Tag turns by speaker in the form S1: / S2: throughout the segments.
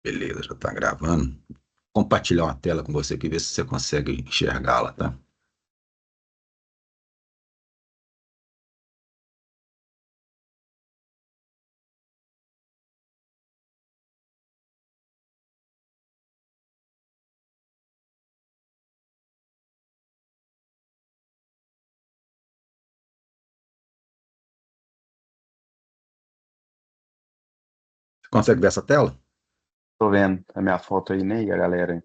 S1: Beleza, já está gravando. Compartilhar uma tela com você aqui, ver se você consegue enxergá-la, tá? Você consegue ver essa tela?
S2: Tô vendo a minha foto aí, né? E a galera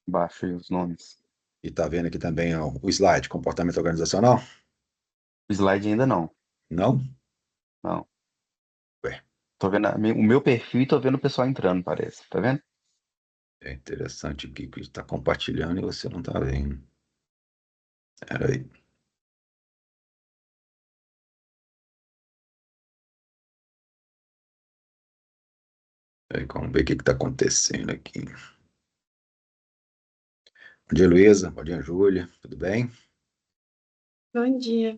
S2: embaixo aí, os nomes.
S1: E tá vendo aqui também ó, o slide, comportamento organizacional?
S2: O slide ainda não.
S1: Não?
S2: Não.
S1: Ué,
S2: Tô vendo o meu perfil e tô vendo o pessoal entrando, parece. Tá vendo?
S1: é interessante aqui que está compartilhando e você não está vendo. Espera aí. Aí, vamos ver o que está acontecendo aqui. Bom dia, Luísa. Bom dia, Júlia. Tudo bem?
S3: Bom dia.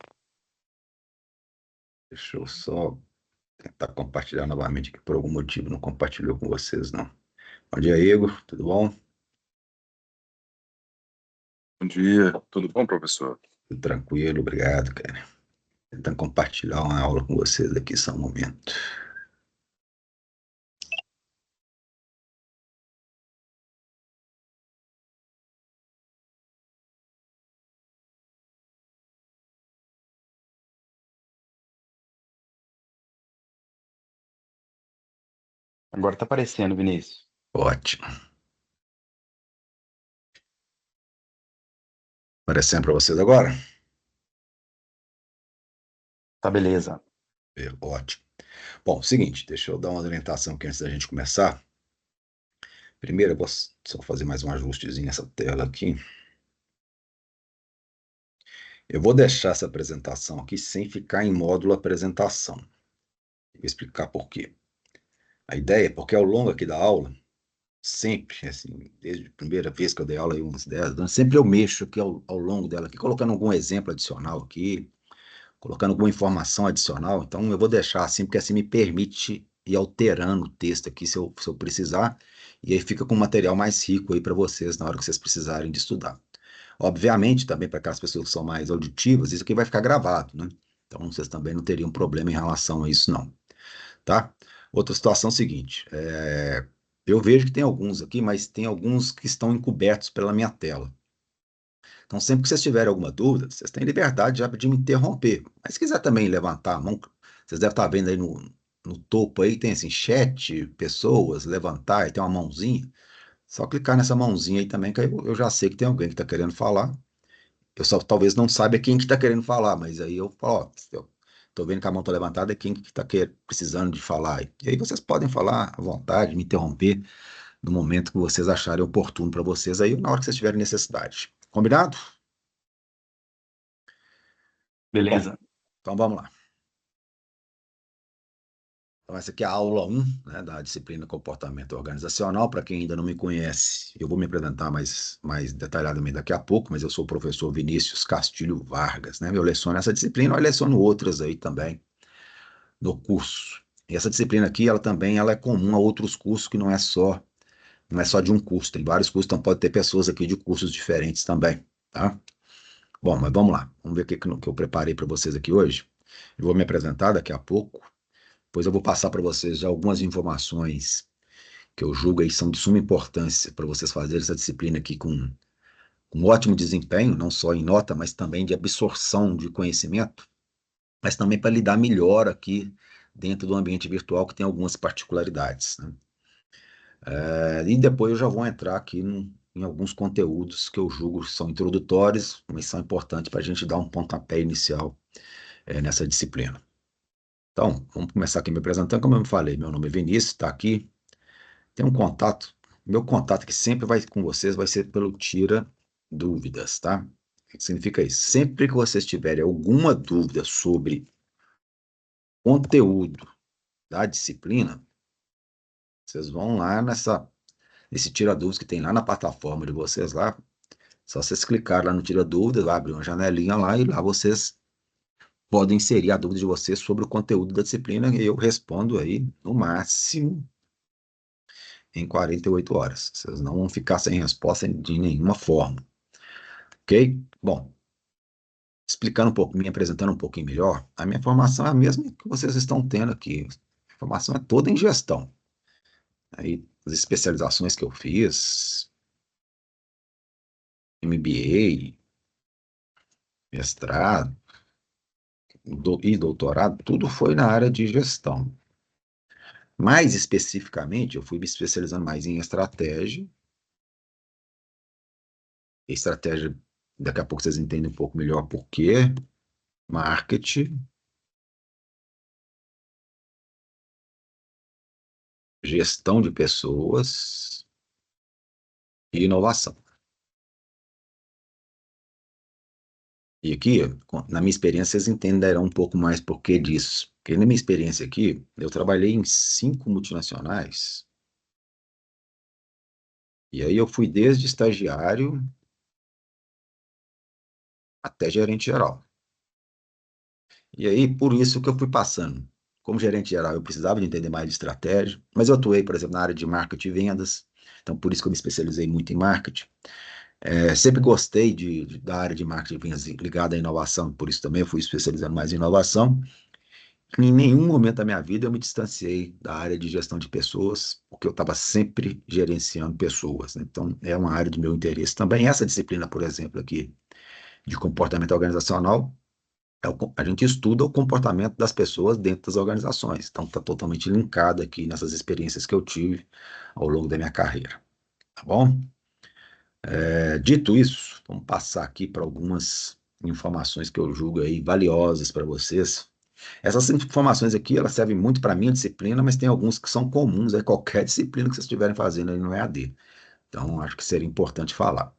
S1: Deixa eu só tentar compartilhar novamente aqui. Por algum motivo não compartilhou com vocês, não. Bom dia, Igor. Tudo bom?
S4: Bom dia, tudo bom, professor?
S1: Tudo tranquilo, obrigado, cara. Tentando compartilhar uma aula com vocês aqui só um momento.
S2: Agora tá aparecendo, Vinícius.
S1: Ótimo. Aparecendo para vocês agora?
S2: Tá beleza.
S1: Ótimo. Bom, seguinte, deixa eu dar uma orientação aqui antes da gente começar. Primeiro, eu vou só fazer mais um ajustezinho nessa tela aqui. Eu vou deixar essa apresentação aqui sem ficar em módulo apresentação. Vou explicar por quê. A ideia é porque ao longo aqui da aula, sempre, assim, desde a primeira vez que eu dei aula, aí uns 10 anos, sempre eu mexo aqui ao longo dela, aqui, colocando algum exemplo adicional aqui, colocando alguma informação adicional. Então, eu vou deixar assim, porque assim me permite ir alterando o texto aqui se eu precisar, e aí fica com um material mais rico aí para vocês na hora que vocês precisarem de estudar. Obviamente, também para aquelas pessoas que são mais auditivas, isso aqui vai ficar gravado, né? Então, vocês também não teriam problema em relação a isso, não, tá? Outra situação é a seguinte, eu vejo que tem alguns aqui, mas tem alguns que estão encobertos pela minha tela. Então, sempre que vocês tiverem alguma dúvida, vocês têm liberdade já de me interromper. Mas se quiser também levantar a mão, vocês devem estar vendo aí no topo aí, tem assim, chat, pessoas, levantar, e tem uma mãozinha. Só clicar nessa mãozinha aí também, que aí eu já sei que tem alguém que está querendo falar. Eu só talvez não saiba quem que está querendo falar, mas aí eu falo, ó, eu tô vendo que a mão está levantada, é quem que está precisando de falar. E aí vocês podem falar à vontade, me interromper no momento que vocês acharem oportuno para vocês aí, na hora que vocês tiverem necessidade. Combinado? Bom,
S2: Beleza.
S1: então vamos lá. Então, essa aqui é a aula 1, né, da disciplina Comportamento Organizacional. Para quem ainda não me conhece, eu vou me apresentar mais detalhadamente daqui a pouco, mas eu sou o professor Vinícius Castilho Vargas, né? Eu leciono essa disciplina, eu leciono outras aí também no curso. E essa disciplina aqui, ela é comum a outros cursos que não é só de um curso, tem vários cursos, então pode ter pessoas aqui de cursos diferentes também, tá? Bom, mas vamos lá, vamos ver o que eu preparei para vocês aqui hoje. Eu vou me apresentar daqui a pouco, depois eu vou passar para vocês já algumas informações que eu julgo aí são de suma importância para vocês fazerem essa disciplina aqui com ótimo desempenho, não só em nota, mas também de absorção de conhecimento, mas também para lidar melhor aqui dentro do ambiente virtual que tem algumas particularidades, né? E depois eu já vou entrar aqui em alguns conteúdos que eu julgo são introdutórios, mas são importantes para a gente dar um pontapé inicial nessa disciplina. Então, vamos começar aqui me apresentando. Como eu me falei, meu nome é Vinícius, está aqui. Tem um contato. Meu contato que sempre vai com vocês vai ser pelo Tira Dúvidas, tá? O que significa isso? Sempre que vocês tiverem alguma dúvida sobre conteúdo da disciplina, vocês vão lá nesse Tira Dúvidas que tem lá na plataforma de vocês lá. Só vocês clicar lá no Tira Dúvidas, vai abrir uma janelinha lá e lá vocês podem inserir a dúvida de vocês sobre o conteúdo da disciplina e eu respondo aí no máximo em 48 horas. Vocês não vão ficar sem resposta de nenhuma forma. Ok? Bom, explicando um pouco, me apresentando um pouquinho melhor, a minha formação é a mesma que vocês estão tendo aqui. A formação é toda em gestão. Aí, as especializações que eu fiz, MBA, mestrado e doutorado, tudo foi na área de gestão. Mais especificamente, eu fui me especializando mais em estratégia. Estratégia, daqui a pouco vocês entendem um pouco melhor por quê. Marketing, gestão de pessoas e inovação. E aqui, na minha experiência, vocês entenderão um pouco mais por que disso. Porque na minha experiência aqui, eu trabalhei em 5 multinacionais. E aí eu fui desde estagiário até gerente geral. E aí, por isso que eu fui passando. Como gerente geral, eu precisava de entender mais de estratégia, mas eu atuei, por exemplo, na área de marketing e vendas, então por isso que eu me especializei muito em marketing. Sempre gostei da área de marketing e vendas ligada à inovação, por isso também eu fui especializando mais em inovação. Em nenhum momento da minha vida eu me distanciei da área de gestão de pessoas, porque eu estava sempre gerenciando pessoas, né? Então, é uma área de meu interesse também. Essa disciplina, por exemplo, aqui, de comportamento organizacional, a gente estuda o comportamento das pessoas dentro das organizações. Então, está totalmente linkado aqui nessas experiências que eu tive ao longo da minha carreira. Tá bom? Dito isso, vamos passar aqui para algumas informações que eu julgo aí valiosas para vocês. Essas informações aqui, elas servem muito para a minha disciplina, mas tem alguns que são comuns a qualquer disciplina que vocês estiverem fazendo aí no EAD. Então, acho que seria importante falar.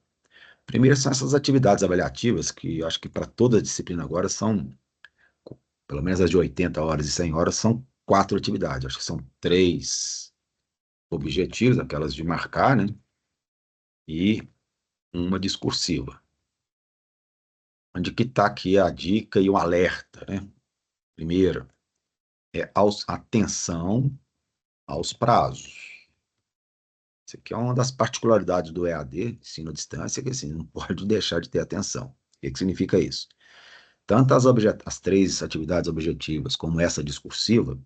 S1: Primeiro são essas atividades avaliativas, que eu acho que para toda a disciplina agora são pelo menos as de 80 horas e 100 horas, são 4 atividades. Acho que são 3 objetivos, aquelas de marcar, né? E uma discursiva. Onde que está aqui a dica e o alerta, né? Primeiro, atenção aos prazos. Isso aqui é uma das particularidades do EAD, ensino à distância, que assim, não pode deixar de ter atenção. O que significa isso? Tanto as 3 atividades objetivas como essa discursiva,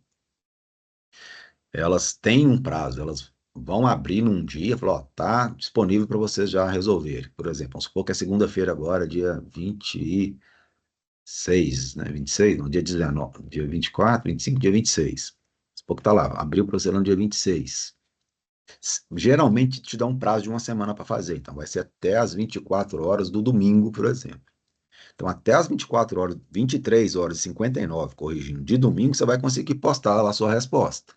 S1: elas têm um prazo, elas vão abrir num dia, falar, ó, tá disponível para vocês já resolverem. Por exemplo, vamos supor que é segunda-feira agora, dia 26, né? 26, no dia 19, dia 24, 25, dia 26. Vamos supor que tá lá, abriu para você no dia 26. Geralmente te dá um prazo de uma semana para fazer, então vai ser até as 24 horas do domingo, por exemplo. Então, até as 24 horas, 23 horas e 59, corrigindo, de domingo, você vai conseguir postar lá a sua resposta.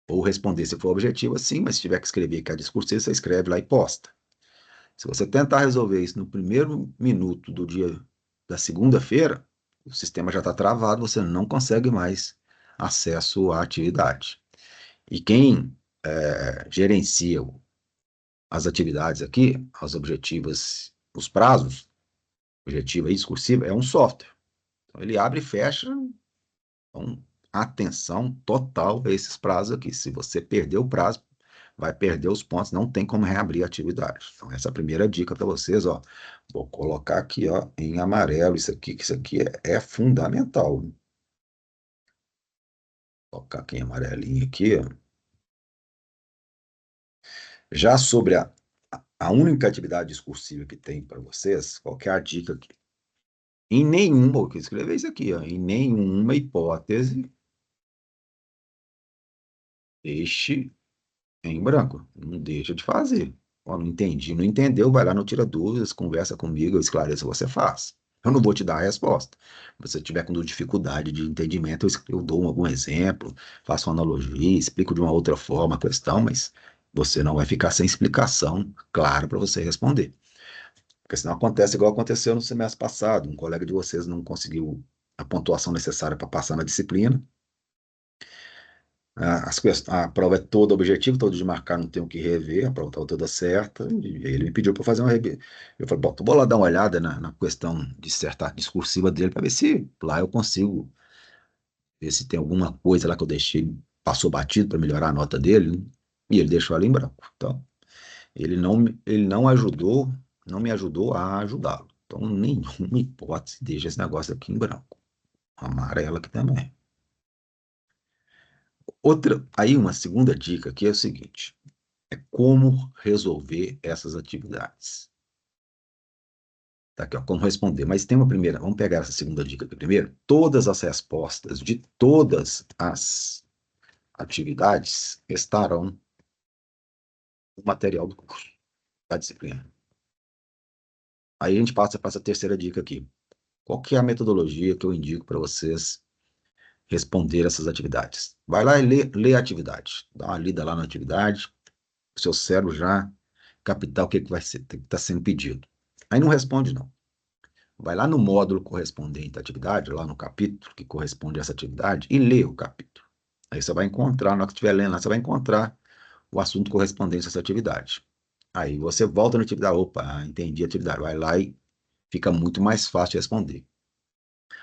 S1: Ou responder se for objetivo, sim, mas se tiver que escrever que é discursivo, você escreve lá e posta. Se você tentar resolver isso no primeiro minuto do dia da segunda-feira, o sistema já está travado, você não consegue mais acesso à atividade. E quem gerencia as atividades aqui, as objetivas, os prazos, objetiva e discursiva, é um software. Então, ele abre e fecha. Então, atenção total a esses prazos aqui. Se você perder o prazo, vai perder os pontos, não tem como reabrir a atividade. Então, essa é a primeira dica para vocês, ó. Vou colocar aqui, ó, em amarelo, isso aqui, que isso aqui é fundamental. Vou colocar aqui em amarelinho aqui, ó. Já sobre a única atividade discursiva que tem para vocês, qual que é a dica aqui? Em nenhuma, vou escrever isso aqui, ó, em nenhuma hipótese, deixe em branco. Não deixa de fazer. Ó, não entendi, não entendeu, vai lá, não tira dúvidas, conversa comigo, eu esclareço, você faz. Eu não vou te dar a resposta. Se você tiver com dificuldade de entendimento, eu dou algum exemplo, faço uma analogia, explico de uma outra forma a questão, mas você não vai ficar sem explicação clara para você responder. Porque senão acontece igual aconteceu no semestre passado. Um colega de vocês não conseguiu a pontuação necessária para passar na disciplina. A prova é toda objetiva, todo de marcar, não tenho o que rever, a prova estava toda certa, e ele me pediu para fazer uma revisão. Eu falei, bom, vou lá dar uma olhada na questão discursiva dele, para ver se lá eu consigo ver se tem alguma coisa lá que eu deixei, passou batido para melhorar a nota dele, né? E ele deixou ela em branco. Então, ele não me ajudou a ajudá-lo. Então, nenhuma hipótese, deixa esse negócio aqui em branco. Amarelo aqui também. Uma segunda dica aqui é o seguinte: é como resolver essas atividades. Tá aqui, ó, como responder. Mas tem uma primeira, vamos pegar essa segunda dica aqui primeiro. Todas as respostas de todas as atividades estarão no material do curso, da disciplina. Aí a gente passa para essa terceira dica aqui. Qual que é a metodologia que eu indico para vocês responder essas atividades? Vai lá e lê a atividade. Dá uma lida lá na atividade, o seu cérebro já captar o que vai ser, que está sendo pedido. Aí não responde, não. Vai lá no módulo correspondente à atividade, lá no capítulo que corresponde a essa atividade, e lê o capítulo. Aí você vai encontrar, na hora que estiver lendo lá, você vai encontrar o assunto correspondente a essa atividade. Aí você volta na atividade, opa, entendi a atividade, vai lá e fica muito mais fácil de responder.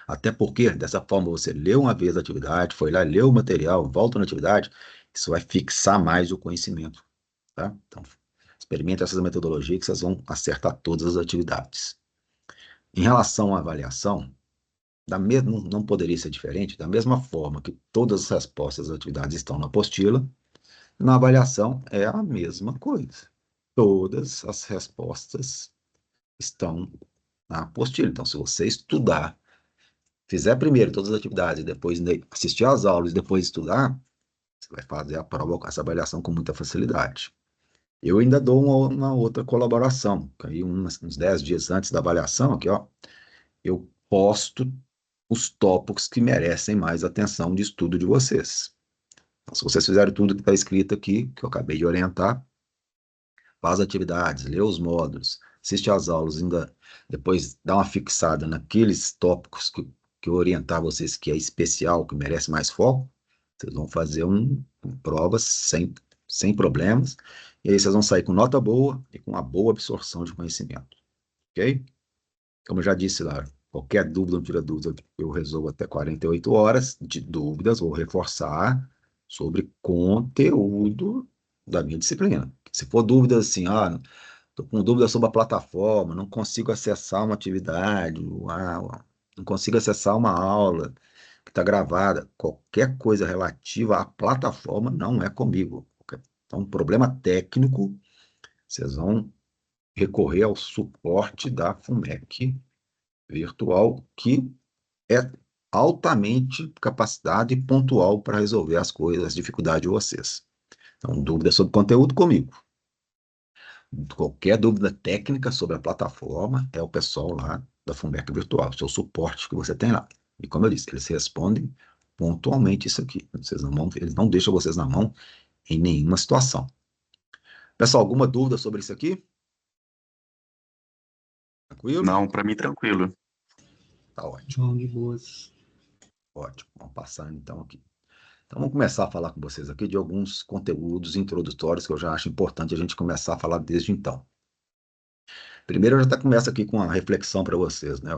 S1: Até porque, dessa forma, você leu uma vez a atividade, foi lá, leu o material, volta na atividade, isso vai fixar mais o conhecimento, tá? Então, experimente essas metodologias que vocês vão acertar todas as atividades. Em relação à avaliação, não poderia ser diferente, da mesma forma que todas as respostas das atividades estão na apostila, na avaliação é a mesma coisa. Todas as respostas estão na apostila. Então, se você estudar, fizer primeiro todas as atividades, e depois assistir às aulas e depois estudar, você vai fazer a prova com essa avaliação com muita facilidade. Eu ainda dou uma outra colaboração, que aí uns 10 dias antes da avaliação, aqui, ó, eu posto os tópicos que merecem mais atenção de estudo de vocês. Então, se vocês fizerem tudo que está escrito aqui, que eu acabei de orientar, faz atividades, lê os módulos, assiste às aulas, ainda depois dá uma fixada naqueles tópicos que eu orientar vocês que é especial, que merece mais foco, vocês vão fazer provas sem problemas, e aí vocês vão sair com nota boa e com uma boa absorção de conhecimento. Ok? Como eu já disse lá, qualquer dúvida, não tira dúvida, eu resolvo até 48 horas de dúvidas, vou reforçar sobre conteúdo da minha disciplina. Se for dúvida assim, estou com dúvida sobre a plataforma, não consigo acessar uma atividade, não consigo acessar uma aula que está gravada, qualquer coisa relativa à plataforma não é comigo. Então, problema técnico, vocês vão recorrer ao suporte da FUNMEC virtual, que é altamente capacitado e pontual para resolver as coisas, as dificuldades de vocês. Então, dúvida sobre conteúdo comigo. Qualquer dúvida técnica sobre a plataforma é o pessoal lá da FUNMEC virtual, seu suporte que você tem lá. E como eu disse, eles respondem pontualmente isso aqui. Eles não deixam vocês na mão em nenhuma situação. Pessoal, alguma dúvida sobre isso aqui? Tranquilo?
S2: Não, para mim tranquilo.
S1: Tá ótimo.
S5: João de boas.
S1: Ótimo. Vamos passar então aqui. Então vamos começar a falar com vocês aqui de alguns conteúdos introdutórios que eu já acho importante a gente começar a falar desde então. Primeiro eu já começo aqui com uma reflexão para vocês, né?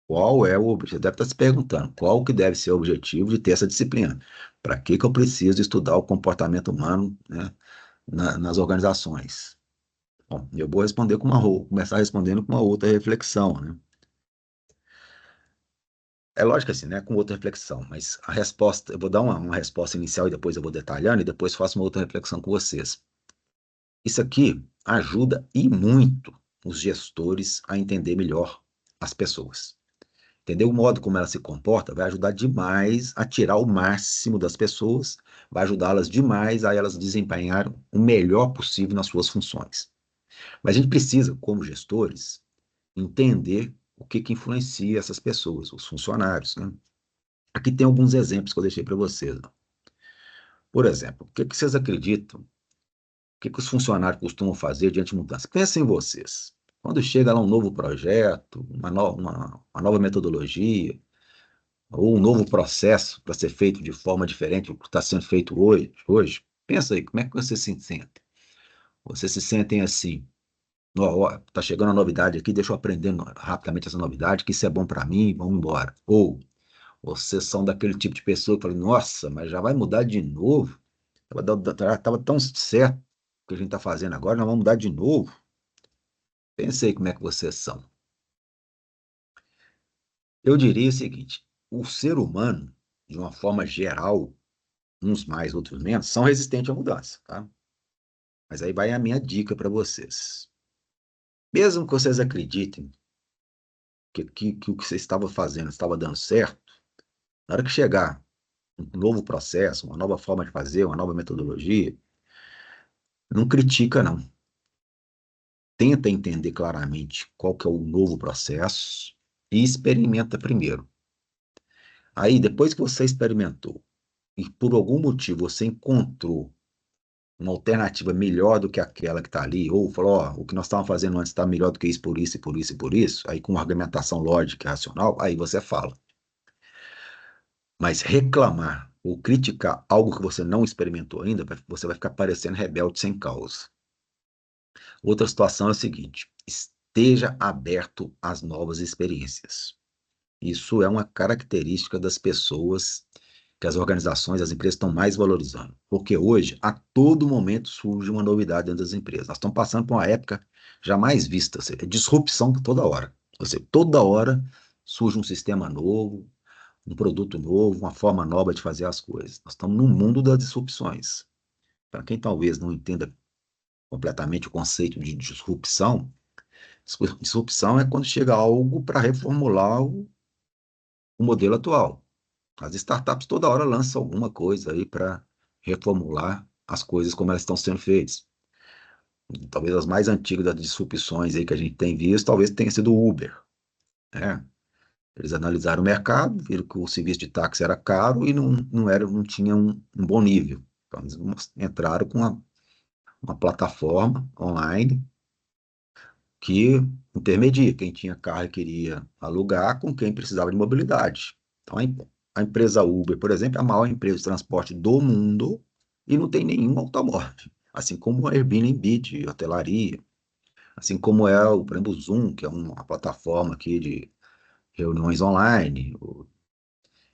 S1: Qual é o objetivo? Você deve estar se perguntando, qual que deve ser o objetivo de ter essa disciplina? Para que eu preciso estudar o comportamento humano, né, nas organizações? Bom, eu vou responder começar respondendo com uma outra reflexão, né? É lógico assim, né, com outra reflexão, mas a resposta, eu vou dar uma resposta inicial e depois eu vou detalhando e depois faço uma outra reflexão com vocês. Isso aqui ajuda e muito os gestores a entender melhor as pessoas. Entender o modo como ela se comporta vai ajudar demais a tirar o máximo das pessoas, vai ajudá-las demais a elas desempenharem o melhor possível nas suas funções. Mas a gente precisa, como gestores, entender o que influencia essas pessoas, os funcionários, né? Aqui tem alguns exemplos que eu deixei para vocês. Por exemplo, o que vocês acreditam? O que os funcionários costumam fazer diante de mudança? Pensem em vocês. Quando chega lá um novo projeto, uma nova metodologia, ou um novo processo para ser feito de forma diferente do que está sendo feito hoje, pensa aí, como é que você se sente? Vocês se sentem assim, está chegando a novidade aqui, deixa eu aprender rapidamente essa novidade, que isso é bom para mim, vamos embora. Ou vocês são daquele tipo de pessoa que fala, nossa, mas já vai mudar de novo? Estava tão certo o que a gente está fazendo agora, nós vamos mudar de novo. Pensei como é que vocês são. Eu diria o seguinte: o ser humano, de uma forma geral, uns mais, outros menos, são resistentes à mudança, tá? Mas aí vai a minha dica para vocês. Mesmo que vocês acreditem que o que você estava fazendo estava dando certo, na hora que chegar um novo processo, uma nova forma de fazer, uma nova metodologia, não critica, não. Tenta entender claramente qual que é o novo processo e experimenta primeiro. Aí, depois que você experimentou e por algum motivo você encontrou uma alternativa melhor do que aquela que está ali, ou falou, ó, o que nós estávamos fazendo antes está melhor do que isso, por isso, e por isso, e por isso, aí com uma argumentação lógica e racional, aí você fala. Mas reclamar ou criticar algo que você não experimentou ainda, você vai ficar parecendo rebelde sem causa. Outra situação é a seguinte: esteja aberto às novas experiências. Isso é uma característica das pessoas que as organizações, as empresas estão mais valorizando. Porque hoje, a todo momento, surge uma novidade dentro das empresas. Nós estamos passando por uma época jamais vista, ou seja, disrupção toda hora. Ou seja, toda hora surge um sistema novo, um produto novo, uma forma nova de fazer as coisas. Nós estamos no mundo das disrupções. Para quem talvez não entenda completamente o conceito de disrupção, disrupção é quando chega algo para reformular o modelo atual. As startups toda hora lançam alguma coisa aí para reformular as coisas como elas estão sendo feitas. Talvez as mais antigas das disrupções aí que a gente tem visto, talvez tenha sido o Uber, né? Eles analisaram o mercado, viram que o serviço de táxi era caro e não tinha um bom nível. Então, eles entraram com uma plataforma online que intermedia quem tinha carro e queria alugar com quem precisava de mobilidade. Então, a empresa Uber, por exemplo, é a maior empresa de transporte do mundo e não tem nenhum automóvel. Assim como a Airbnb de hotelaria, assim como é, por exemplo, o Zoom, que é uma plataforma aqui de reuniões online,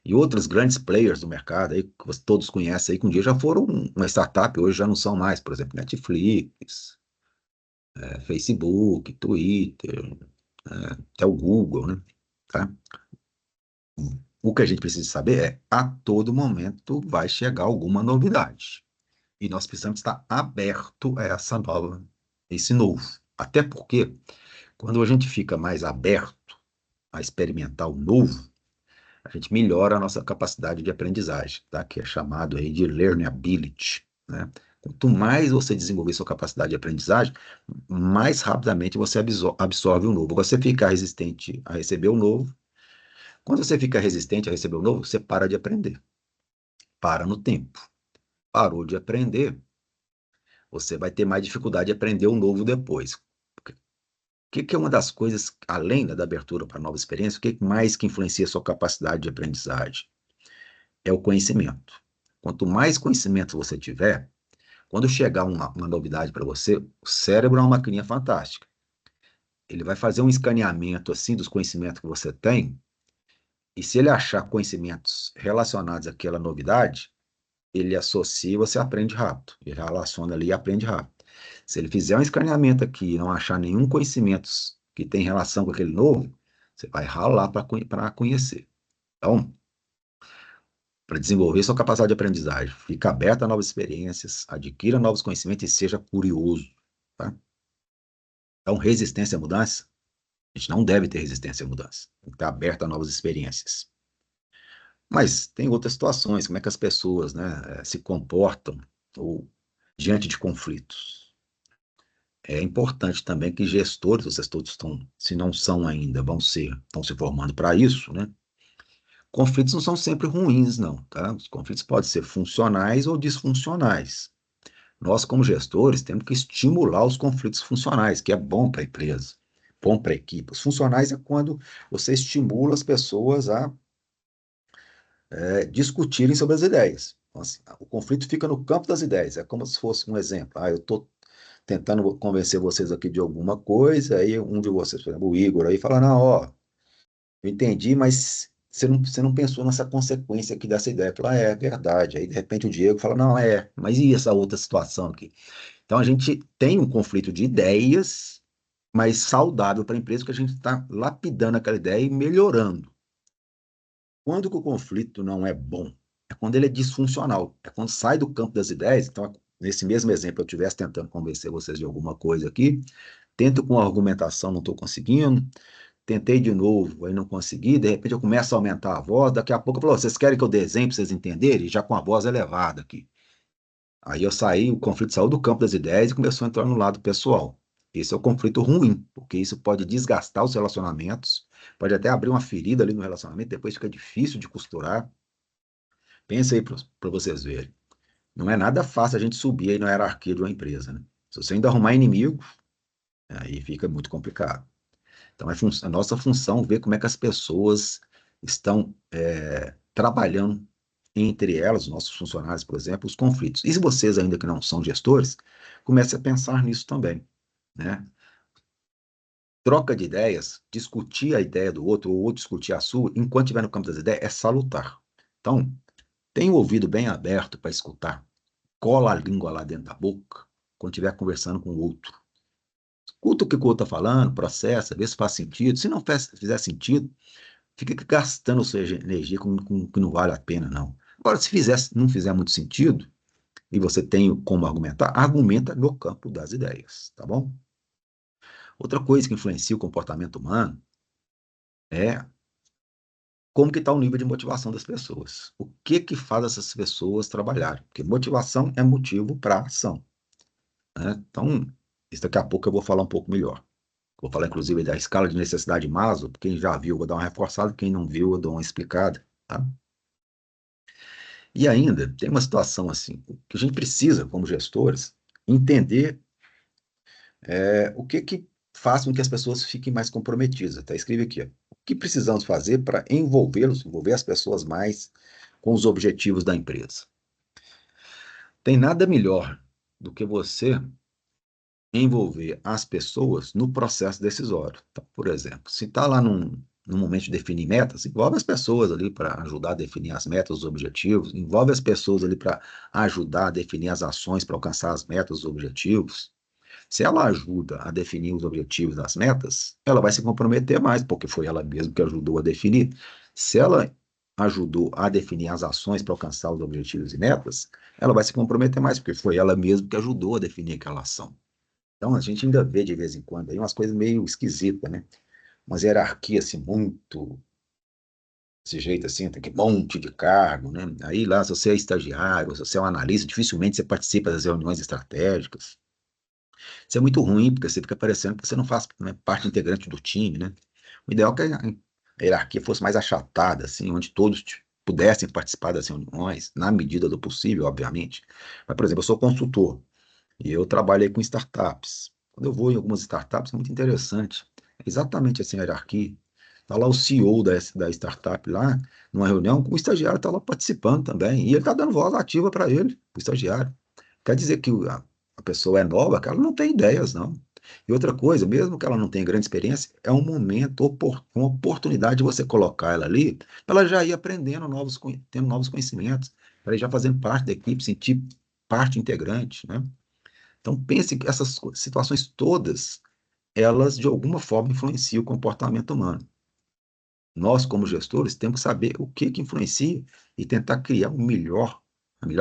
S1: e outros grandes players do mercado aí, que todos conhecem aí, que um dia já foram uma startup, hoje já não são mais, por exemplo, Netflix, Facebook, Twitter, até o Google, né? Tá? O que a gente precisa saber é, a todo momento vai chegar alguma novidade. E nós precisamos estar aberto a esse novo. Até porque, quando a gente fica mais aberto a experimentar o novo, a gente melhora a nossa capacidade de aprendizagem, tá? Que é chamado aí de learnability, né? Quanto mais você desenvolver sua capacidade de aprendizagem, mais rapidamente você absorve o novo. Você fica resistente a receber o novo. Quando você fica resistente a receber o novo, você para de aprender. Para no tempo. Parou de aprender, você vai ter mais dificuldade de aprender o novo depois. O que é uma das coisas, além da abertura para nova experiência, o que mais que influencia a sua capacidade de aprendizagem? É o conhecimento. Quanto mais conhecimento você tiver, quando chegar uma novidade para você, o cérebro é uma maquininha fantástica. Ele vai fazer um escaneamento assim dos conhecimentos que você tem, e se ele achar conhecimentos relacionados àquela novidade, ele associa e você aprende rápido. Ele relaciona ali e aprende rápido. Se ele fizer um escaneamento aqui e não achar nenhum conhecimento que tem relação com aquele novo, você vai ralar para conhecer. Então, para desenvolver sua capacidade de aprendizagem, fique aberto a novas experiências, adquira novos conhecimentos e seja curioso. Tá? Então, resistência à mudança, a gente não deve ter resistência à mudança. Tem que estar aberto a novas experiências. Mas tem outras situações, como é que as pessoas, né, se comportam ou diante de conflitos. É importante também que gestores, vocês todos estão, se não são ainda, estão se formando para isso, né? Conflitos não são sempre ruins, não, tá? Os conflitos podem ser funcionais ou disfuncionais. Nós, como gestores, temos que estimular os conflitos funcionais, que é bom para a empresa, bom para a equipe. Os funcionais é quando você estimula as pessoas a discutirem sobre as ideias. Então, assim, o conflito fica no campo das ideias, é como se fosse um exemplo. Eu estou tentando convencer vocês aqui de alguma coisa, aí um de vocês, por exemplo, o Igor, aí fala, não, ó, eu entendi, mas você não pensou nessa consequência aqui dessa ideia. Fala, é verdade. Aí, de repente, o Diego fala, não, mas e essa outra situação aqui? Então, a gente tem um conflito de ideias, mas saudável para a empresa, que a gente está lapidando aquela ideia e melhorando. Quando que o conflito não é bom? É quando ele é disfuncional. É quando sai do campo das ideias. Então, nesse mesmo exemplo, eu estivesse tentando convencer vocês de alguma coisa aqui, tento com argumentação, não estou conseguindo, tentei de novo, aí não consegui, de repente eu começo a aumentar a voz, daqui a pouco eu falo, vocês querem que eu desenhe para vocês entenderem? Já com a voz elevada aqui. Aí eu saí, o conflito saiu do campo das ideias e começou a entrar no lado pessoal. Esse é o conflito ruim, porque isso pode desgastar os relacionamentos, pode até abrir uma ferida ali no relacionamento, depois fica difícil de costurar. Pensa aí para vocês verem. Não é nada fácil a gente subir aí na hierarquia de uma empresa, né? Se você ainda arrumar inimigo, aí fica muito complicado. Então, é a nossa função ver como é que as pessoas estão trabalhando entre elas, os nossos funcionários, por exemplo, os conflitos. E se vocês ainda que não são gestores, comece a pensar nisso também, né? Troca de ideias, discutir a ideia do outro ou discutir a sua, enquanto estiver no campo das ideias, é salutar. Então, tenha o ouvido bem aberto para escutar. Cola a língua lá dentro da boca quando estiver conversando com o outro. Escuta o que o outro está falando, processa, vê se faz sentido. Se não fizer sentido, fica gastando sua energia com que não vale a pena, não. Agora, se não fizer muito sentido, e você tem como argumentar, argumenta no campo das ideias, tá bom? Outra coisa que influencia o comportamento humano é como que está o nível de motivação das pessoas. O que que faz essas pessoas trabalharem? Porque motivação é motivo para ação, né? Então, isso daqui a pouco eu vou falar um pouco melhor. Vou falar, inclusive, da escala de necessidade Maslow. Quem já viu, vou dar uma reforçada. Quem não viu, eu dou uma explicada, tá? E ainda tem uma situação assim, que a gente precisa, como gestores, entender o que que faz com que as pessoas fiquem mais comprometidas. Até escrevi aqui, ó. O que precisamos fazer para envolver as pessoas mais com os objetivos da empresa? Tem nada melhor do que você envolver as pessoas no processo decisório. Então, por exemplo, se está lá num momento de definir metas, envolve as pessoas ali para ajudar a definir as metas, os objetivos, envolve as pessoas ali para ajudar a definir as ações para alcançar as metas, os objetivos. Se ela ajuda a definir os objetivos das metas, ela vai se comprometer mais, porque foi ela mesma que ajudou a definir. Se ela ajudou a definir as ações para alcançar os objetivos e metas, ela vai se comprometer mais, porque foi ela mesma que ajudou a definir aquela ação. Então, a gente ainda vê de vez em quando aí umas coisas meio esquisitas, né? Umas hierarquias assim, muito desse jeito assim, tem que um monte de cargo, né? Aí lá, se você é estagiário, se você é um analista, dificilmente você participa das reuniões estratégicas. Isso é muito ruim, porque você fica parecendo que você não faz, né, parte integrante do time, né? O ideal é que a hierarquia fosse mais achatada, assim, onde todos pudessem participar das reuniões, na medida do possível, obviamente. Mas, por exemplo, eu sou consultor e eu trabalhei com startups. Quando eu vou em algumas startups, é muito interessante. É exatamente assim a hierarquia. Está lá o CEO da startup lá, numa reunião, o estagiário está lá participando também. E ele está dando voz ativa para ele, o estagiário. Quer dizer que a pessoa é nova, que ela não tem ideias, não. E outra coisa, mesmo que ela não tenha grande experiência, é um momento, uma oportunidade de você colocar ela ali, para ela já ir aprendendo tendo novos conhecimentos, para ela ir já fazendo parte da equipe, sentir parte integrante, né? Então, pense que essas situações todas, elas de alguma forma influenciam o comportamento humano. Nós, como gestores, temos que saber o que influencia e tentar criar a melhor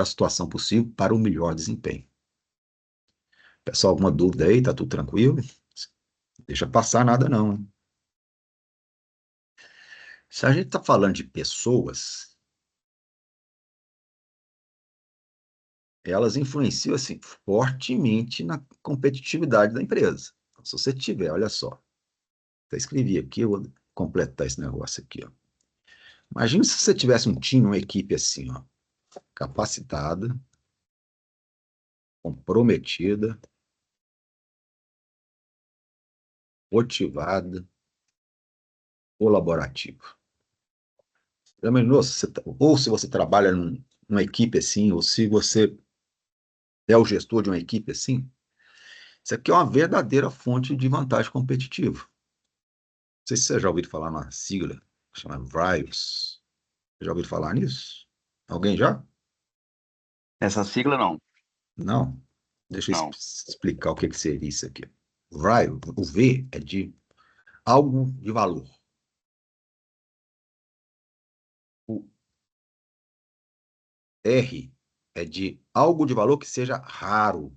S1: situação possível para o melhor desempenho. Pessoal, alguma dúvida aí? Tá tudo tranquilo? Deixa passar nada não, hein? Se a gente está falando de pessoas, elas influenciam assim fortemente na competitividade da empresa. Então, se você tiver, olha só, eu escrevi aqui, eu vou completar esse negócio aqui, ó. Imagina se você tivesse um time, uma equipe assim, ó, capacitada, comprometida, motivada, colaborativa. Já imaginou ou se você trabalha numa equipe assim, ou se você é o gestor de uma equipe assim, isso aqui é uma verdadeira fonte de vantagem competitiva. Não sei se você já ouviu falar na sigla chama Various. Já ouviu falar nisso? Alguém já?
S2: Essa sigla não.
S1: Não? Deixa eu
S2: Não.
S1: explicar o que seria isso aqui. Various, o V é de algo de valor. O R é de algo de valor que seja raro.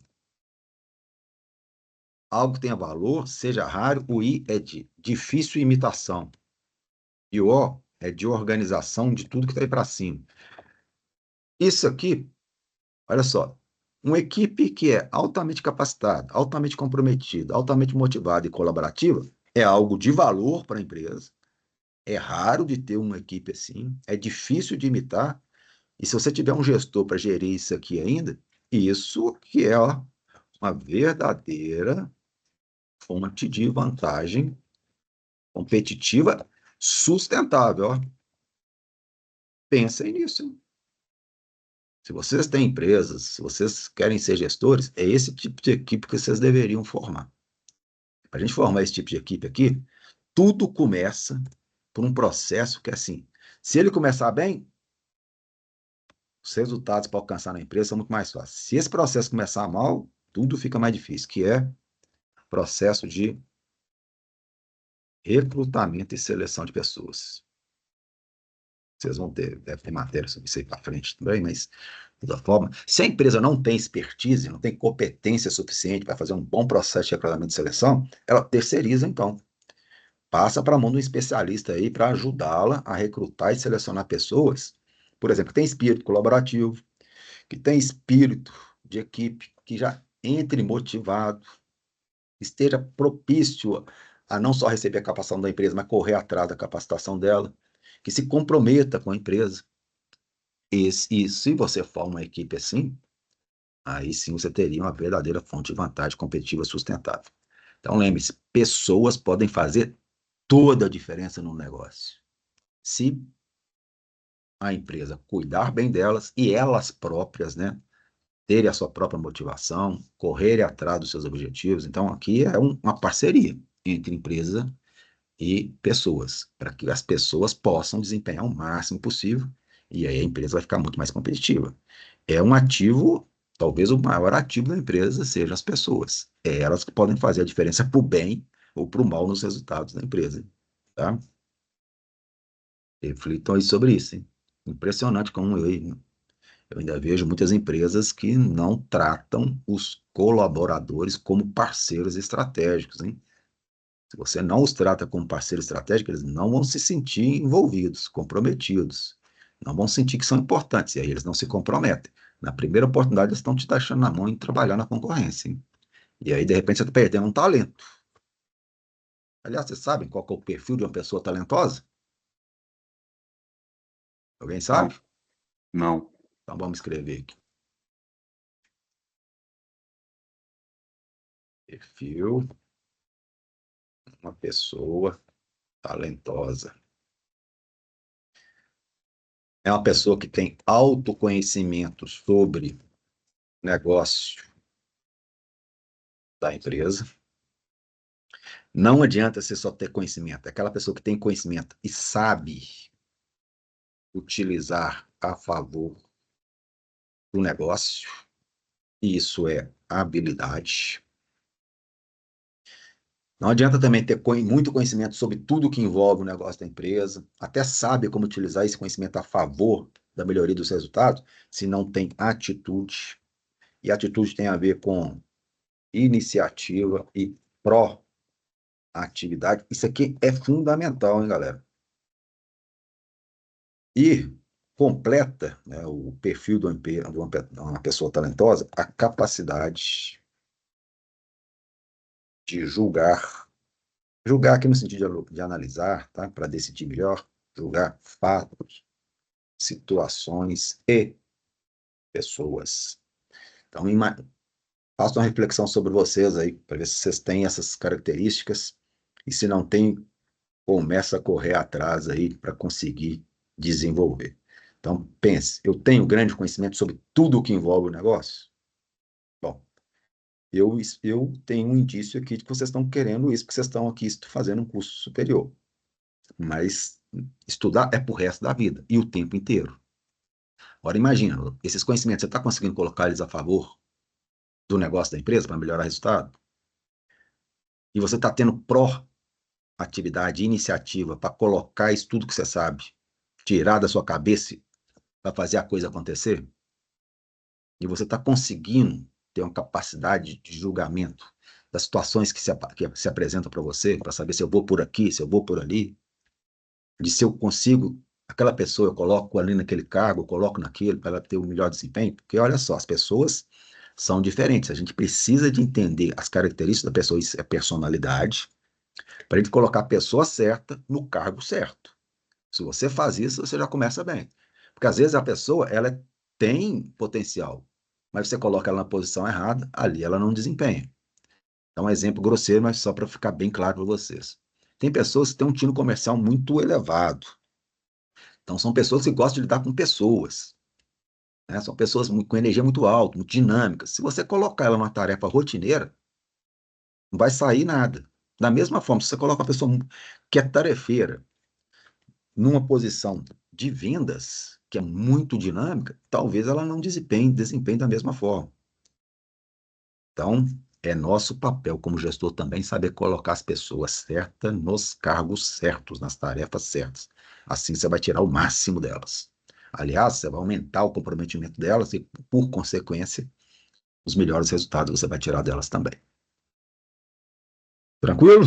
S1: Algo que tenha valor, seja raro. O I é de difícil imitação. E o O é de organização de tudo que está aí para cima. Isso aqui, olha só, uma equipe que é altamente capacitada, altamente comprometida, altamente motivada e colaborativa é algo de valor para a empresa. É raro de ter uma equipe assim, é difícil de imitar. E se você tiver um gestor para gerir isso aqui ainda, isso que é ó, uma verdadeira fonte de vantagem competitiva sustentável. Ó. Pensem nisso. Se vocês têm empresas, se vocês querem ser gestores, é esse tipo de equipe que vocês deveriam formar. Para a gente formar esse tipo de equipe aqui, tudo começa por um processo que é assim. Se ele começar bem, os resultados para alcançar na empresa são muito mais fáceis. Se esse processo começar mal, tudo fica mais difícil, que é processo de recrutamento e seleção de pessoas. Vocês vão ter, deve ter matéria sobre isso aí para frente também, mas, de toda forma, se a empresa não tem expertise, não tem competência suficiente para fazer um bom processo de recrutamento e seleção, ela terceiriza, então. Passa para a mão de um especialista aí para ajudá-la a recrutar e selecionar pessoas, por exemplo, que tem espírito colaborativo, que tem espírito de equipe, que já entre motivado, esteja propício a não só receber a capacitação da empresa, mas correr atrás da capacitação dela, que se comprometa com a empresa. E se você for uma equipe assim, aí sim você teria uma verdadeira fonte de vantagem competitiva sustentável. Então lembre-se, pessoas podem fazer toda a diferença no negócio. Se a empresa cuidar bem delas e elas próprias, né, terem a sua própria motivação, correrem atrás dos seus objetivos. Então aqui é uma parceria entre empresa e pessoas, para que as pessoas possam desempenhar o máximo possível e aí a empresa vai ficar muito mais competitiva. É um ativo, talvez o maior ativo da empresa seja as pessoas. É elas que podem fazer a diferença para o bem ou para o mal nos resultados da empresa, tá? Reflitam aí sobre isso, hein? Impressionante como eu ainda vejo muitas empresas que não tratam os colaboradores como parceiros estratégicos, hein? Se você não os trata como parceiro estratégico, eles não vão se sentir envolvidos, comprometidos. Não vão sentir que são importantes, e aí eles não se comprometem. Na primeira oportunidade, eles estão te deixando na mão em trabalhar na concorrência. Hein? E aí, de repente, você está perdendo um talento. Aliás, vocês sabem qual que é o perfil de uma pessoa talentosa? Alguém
S2: Não.
S1: sabe?
S2: Não.
S1: Então vamos escrever aqui. Perfil, uma pessoa talentosa. É uma pessoa que tem autoconhecimento sobre negócio da empresa. Não adianta você só ter conhecimento. É aquela pessoa que tem conhecimento e sabe utilizar a favor do negócio. Isso é habilidade. Não adianta também ter muito conhecimento sobre tudo que envolve o negócio da empresa, até sabe como utilizar esse conhecimento a favor da melhoria dos resultados, se não tem atitude. E atitude tem a ver com iniciativa e proatividade. Isso aqui é fundamental, hein, galera? E completa, né, o perfil de uma pessoa talentosa, a capacidade de julgar. Julgar aqui no sentido de analisar, tá? Para decidir melhor, julgar fatos, situações e pessoas. Então, faça uma reflexão sobre vocês aí, para ver se vocês têm essas características, e se não tem, começa a correr atrás aí para conseguir desenvolver. Então, pense, eu tenho grande conhecimento sobre tudo o que envolve o negócio? Bom, eu tenho um indício aqui de que vocês estão querendo isso, porque vocês estão aqui fazendo um curso superior. Mas estudar é pro resto da vida e o tempo inteiro. Agora, imagina, esses conhecimentos, você está conseguindo colocar eles a favor do negócio da empresa para melhorar o resultado? E você está tendo proatividade, iniciativa para colocar isso tudo que você sabe, tirar da sua cabeça para fazer a coisa acontecer? E você está conseguindo ter uma capacidade de julgamento das situações que se apresentam para você, para saber se eu vou por aqui, se eu vou por ali, de se eu consigo, aquela pessoa eu coloco ali naquele cargo, eu coloco naquilo, para ela ter o melhor desempenho, porque olha só, as pessoas são diferentes, a gente precisa de entender as características da pessoa, isso é personalidade, para a gente colocar a pessoa certa no cargo certo. Se você faz isso, você já começa bem. Porque às vezes a pessoa, ela tem potencial, mas você coloca ela na posição errada, ali ela não desempenha. É um exemplo grosseiro, mas só para ficar bem claro para vocês. Tem pessoas que têm um tino comercial muito elevado. Então, são pessoas que gostam de lidar com pessoas. Né? São pessoas com energia muito alta, muito dinâmicas. Se você colocar ela numa tarefa rotineira, não vai sair nada. Da mesma forma, se você coloca uma pessoa que é tarefeira numa posição de vendas, que é muito dinâmica, talvez ela não desempenhe da mesma forma. Então, é nosso papel como gestor também saber colocar as pessoas certas nos cargos certos, nas tarefas certas. Assim você vai tirar o máximo delas. Aliás, você vai aumentar o comprometimento delas e, por consequência, os melhores resultados você vai tirar delas também. Tranquilo?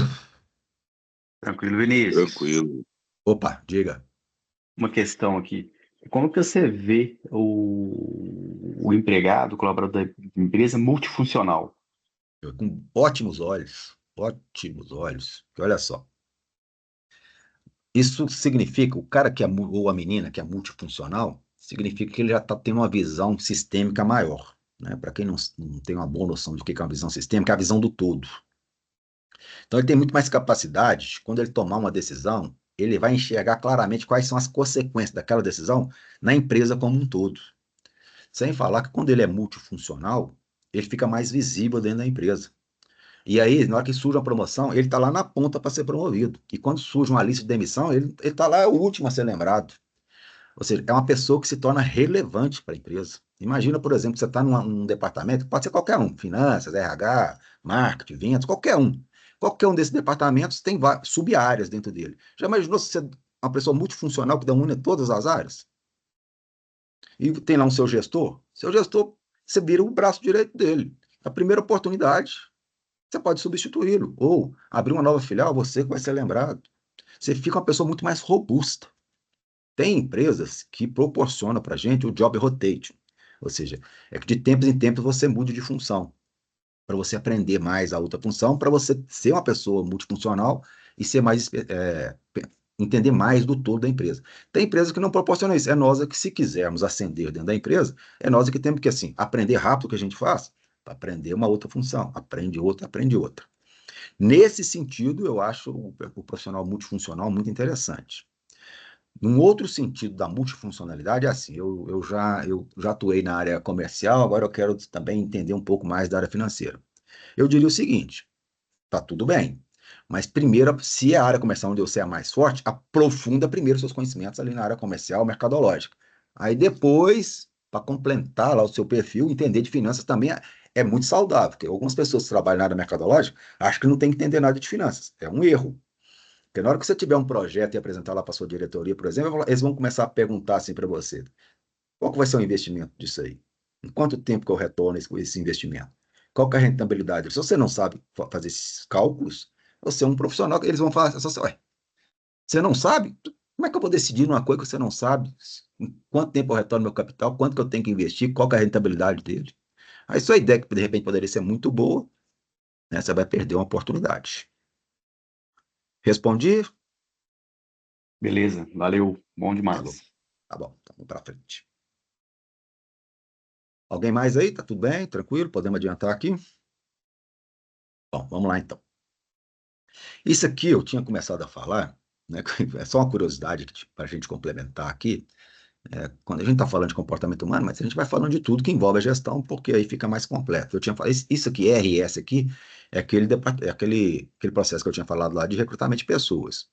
S2: Tranquilo, Vinícius.
S4: Tranquilo.
S1: Opa, diga.
S2: Uma questão aqui. Como que você vê o empregado, o colaborador da empresa multifuncional?
S1: Com ótimos olhos, ótimos olhos. Porque olha só, isso significa, o cara que é, ou a menina que é multifuncional, significa que ele já está tendo uma visão sistêmica maior. Né? Para quem não tem uma boa noção do que é uma visão sistêmica, é a visão do todo. Então, ele tem muito mais capacidade, quando ele tomar uma decisão, ele vai enxergar claramente quais são as consequências daquela decisão na empresa como um todo. Sem falar que quando ele é multifuncional, ele fica mais visível dentro da empresa. E aí, na hora que surge uma promoção, ele está lá na ponta para ser promovido. E quando surge uma lista de demissão, ele está lá, é o último a ser lembrado. Ou seja, é uma pessoa que se torna relevante para a empresa. Imagina, por exemplo, você está num departamento, pode ser qualquer um, finanças, RH, marketing, vendas, qualquer um. Qualquer um desses departamentos tem sub-áreas dentro dele. Já imaginou se você é uma pessoa multifuncional que domina todas as áreas? E tem lá um seu gestor? Seu gestor, você vira o braço direito dele. A primeira oportunidade, você pode substituí-lo. Ou abrir uma nova filial, você que vai ser lembrado. Você fica uma pessoa muito mais robusta. Tem empresas que proporcionam para a gente o job rotation. Ou seja, é que de tempos em tempos você mude de função. Para você aprender mais a outra função, para você ser uma pessoa multifuncional e ser mais, entender mais do todo da empresa. Tem empresas que não proporcionam isso. É nós que, se quisermos ascender dentro da empresa, é nós que temos que, assim, aprender rápido o que a gente faz, para aprender uma outra função. Aprende outra, aprende outra. Nesse sentido, eu acho o profissional multifuncional muito interessante. Num outro sentido da multifuncionalidade, é assim, eu já atuei na área comercial, agora eu quero também entender um pouco mais da área financeira. Eu diria o seguinte, tá tudo bem, mas primeiro, se é a área comercial onde você é mais forte, aprofunda primeiro seus conhecimentos ali na área comercial, mercadológica. Aí depois, para complementar lá o seu perfil, entender de finanças também é muito saudável, porque algumas pessoas que trabalham na área mercadológica acham que não tem que entender nada de finanças. É um erro. Porque na hora que você tiver um projeto e apresentar lá para sua diretoria, por exemplo, eles vão começar a perguntar assim para você: qual que vai ser o investimento disso aí? Em quanto tempo que eu retorno esse investimento? Qual que é a rentabilidade? Se você não sabe fazer esses cálculos, você é um profissional, eles vão falar assim, ué, você não sabe? Como é que eu vou decidir numa coisa que você não sabe? Em quanto tempo eu retorno meu capital? Quanto que eu tenho que investir? Qual que é a rentabilidade dele? Aí sua ideia que de repente poderia ser muito boa, né? Você vai perder uma oportunidade. Respondi?
S2: Beleza, valeu, bom
S1: Tá bom.
S2: demais.
S1: Tá bom, então vamos para frente. Alguém mais aí? Tá tudo bem? Tranquilo? Podemos adiantar aqui? Bom, vamos lá então. Isso aqui eu tinha começado a falar, né? É só uma curiosidade para a gente complementar aqui. Quando a gente está falando de comportamento humano, mas a gente vai falando de tudo que envolve a gestão, porque aí fica mais completo. Eu tinha falado, isso aqui, RS aqui, é aquele processo que eu tinha falado lá de recrutamento de pessoas.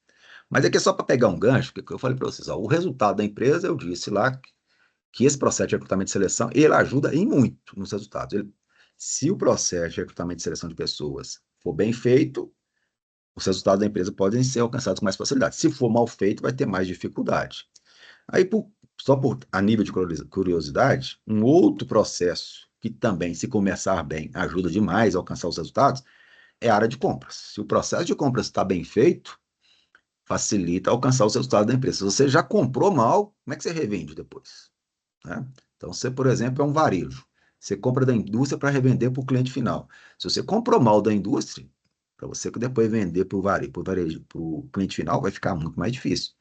S1: Mas aqui é só para pegar um gancho, porque eu falei para vocês, ó, o resultado da empresa, eu disse lá que esse processo de recrutamento e seleção, ele ajuda em muito nos resultados. Se o processo de recrutamento e seleção de pessoas for bem feito, os resultados da empresa podem ser alcançados com mais facilidade. Se for mal feito, vai ter mais dificuldade. Aí, a nível de curiosidade, um outro processo que também, se começar bem, ajuda demais a alcançar os resultados, é a área de compras. Se o processo de compras está bem feito, facilita alcançar os resultados da empresa. Se você já comprou mal, como é que você revende depois? Né? Então, você, por exemplo, é um varejo. Você compra da indústria para revender para o cliente final. Se você comprou mal da indústria, para você depois vender para o cliente final, vai ficar muito mais difícil.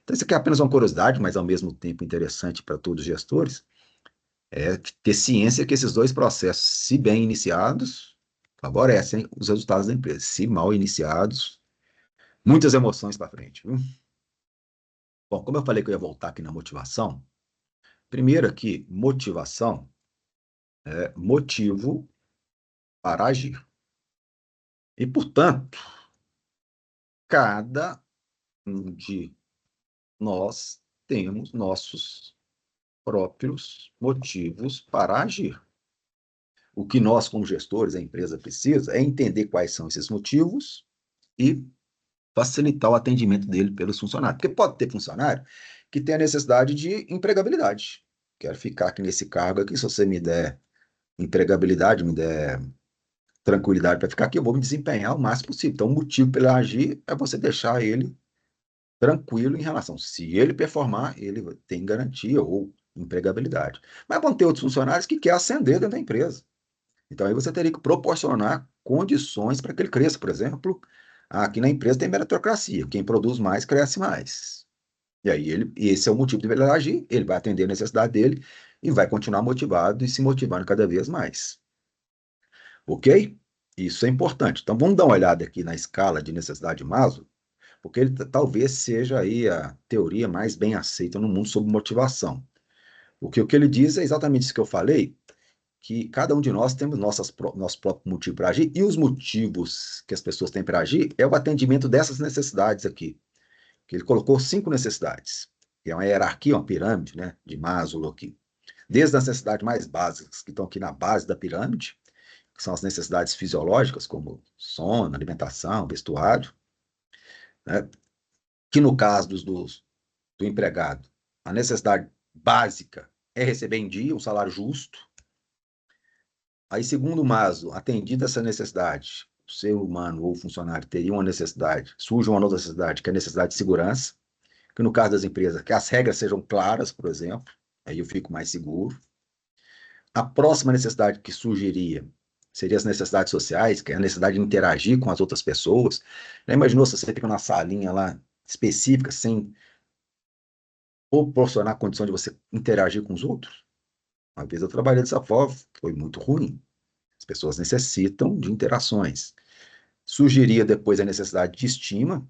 S1: Então, isso aqui é apenas uma curiosidade, mas ao mesmo tempo interessante para todos os gestores, é ter ciência que esses dois processos, se bem iniciados, favorecem os resultados da empresa. Se mal iniciados, muitas emoções para frente. Viu? Bom, como eu falei que eu ia voltar aqui na motivação, primeiro aqui, motivação é motivo para agir. E, portanto, cada um de nós temos nossos próprios motivos para agir. O que nós, como gestores, a empresa precisa é entender quais são esses motivos e facilitar o atendimento dele pelos funcionários. Porque pode ter funcionário que tem a necessidade de empregabilidade. Quero ficar aqui nesse cargo aqui, se você me der empregabilidade, me der tranquilidade para ficar aqui, eu vou me desempenhar o máximo possível. Então, o motivo para ele agir é você deixar ele tranquilo em relação. Se ele performar, ele tem garantia ou empregabilidade. Mas vão ter outros funcionários que querem ascender dentro da empresa. Então, aí você teria que proporcionar condições para que ele cresça. Por exemplo, aqui na empresa tem meritocracia. Quem produz mais, cresce mais. E aí, esse é o motivo de ele agir, ele vai atender a necessidade dele e vai continuar motivado e se motivando cada vez mais. Ok? Isso é importante. Então, vamos dar uma olhada aqui na escala de necessidade de Maslow, porque ele talvez seja aí a teoria mais bem aceita no mundo sobre motivação. Porque o que ele diz é exatamente isso que eu falei, que cada um de nós temos nosso próprio motivo para agir, e os motivos que as pessoas têm para agir é o atendimento dessas necessidades aqui. Que ele colocou 5 necessidades. É uma hierarquia, uma pirâmide, né, de Maslow aqui. Desde as necessidades mais básicas, que estão aqui na base da pirâmide, que são as necessidades fisiológicas, como sono, alimentação, vestuário, né, que no caso do empregado, a necessidade básica é receber em dia um salário justo. Aí, segundo Maslow, atendida essa necessidade, o ser humano ou o funcionário teria uma necessidade, surge uma outra necessidade, que é a necessidade de segurança, que no caso das empresas, que as regras sejam claras, por exemplo, aí eu fico mais seguro. A próxima necessidade que surgiria seria as necessidades sociais, que é a necessidade de interagir com as outras pessoas. Já imaginou se você fica numa salinha lá específica, sem proporcionar a condição de você interagir com os outros? Uma vez eu trabalhei dessa forma, foi muito ruim. As pessoas necessitam de interações. Surgiria depois a necessidade de estima,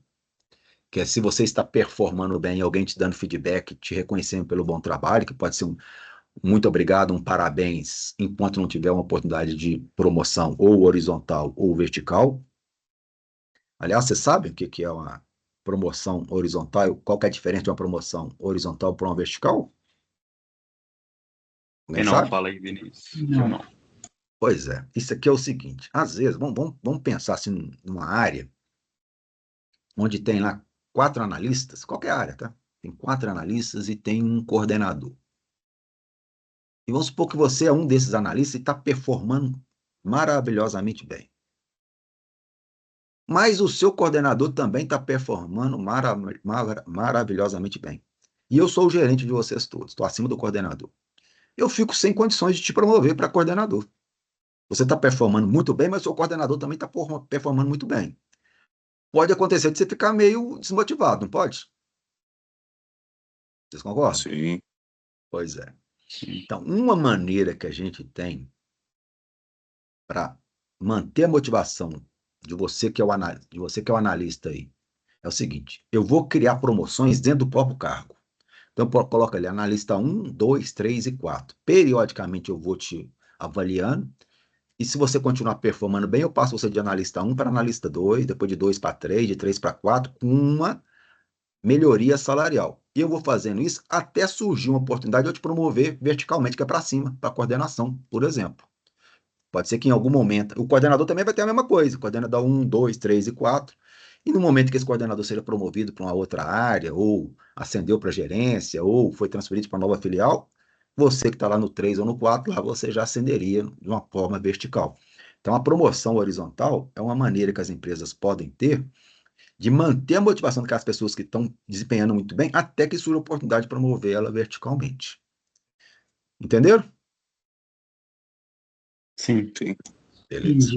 S1: que é se você está performando bem, alguém te dando feedback, te reconhecendo pelo bom trabalho, que pode ser um muito obrigado, um parabéns, enquanto não tiver uma oportunidade de promoção ou horizontal ou vertical. Aliás, você sabe o que é uma promoção horizontal? Qual que é a diferença de uma promoção horizontal para uma vertical? Alguém
S2: Não,
S1: sabe?
S2: fala aí, Vinícius. Eu não.
S1: Pois é, isso aqui é o seguinte, às vezes, vamos pensar assim, numa área onde tem lá 4 analistas, qualquer área, tá? Tem 4 analistas e tem um coordenador. E vamos supor que você é um desses analistas e está performando maravilhosamente bem. Mas o seu coordenador também está performando maravilhosamente bem. E eu sou o gerente de vocês todos, estou acima do coordenador. Eu fico sem condições de te promover para coordenador. Você está performando muito bem, mas o seu coordenador também está performando muito bem. Pode acontecer de você ficar meio desmotivado, não pode? Vocês concordam?
S4: Sim.
S1: Pois é.
S2: Sim.
S1: Então, uma maneira que a gente tem para manter a motivação de você que é o analista aí, é o seguinte: eu vou criar promoções dentro do próprio cargo. Então, coloca ali, analista 1, 2, 3 e 4. Periodicamente eu vou te avaliando, e se você continuar performando bem, eu passo você de analista 1 para analista 2, depois de 2 para 3, de 3 para 4, com uma melhoria salarial. E eu vou fazendo isso até surgir uma oportunidade de eu te promover verticalmente, que é para cima, para coordenação, por exemplo. Pode ser que em algum momento, o coordenador também vai ter a mesma coisa, coordenador 1, 2, 3 e 4, e no momento que esse coordenador seja promovido para uma outra área, ou ascendeu para gerência, ou foi transferido para nova filial, você que está lá no 3 ou no 4, lá você já ascenderia de uma forma vertical. Então, a promoção horizontal é uma maneira que as empresas podem ter de manter a motivação daquelas pessoas que estão desempenhando muito bem, até que surja a oportunidade de promover ela verticalmente. Entenderam?
S2: Sim.
S4: Sim.
S1: Beleza.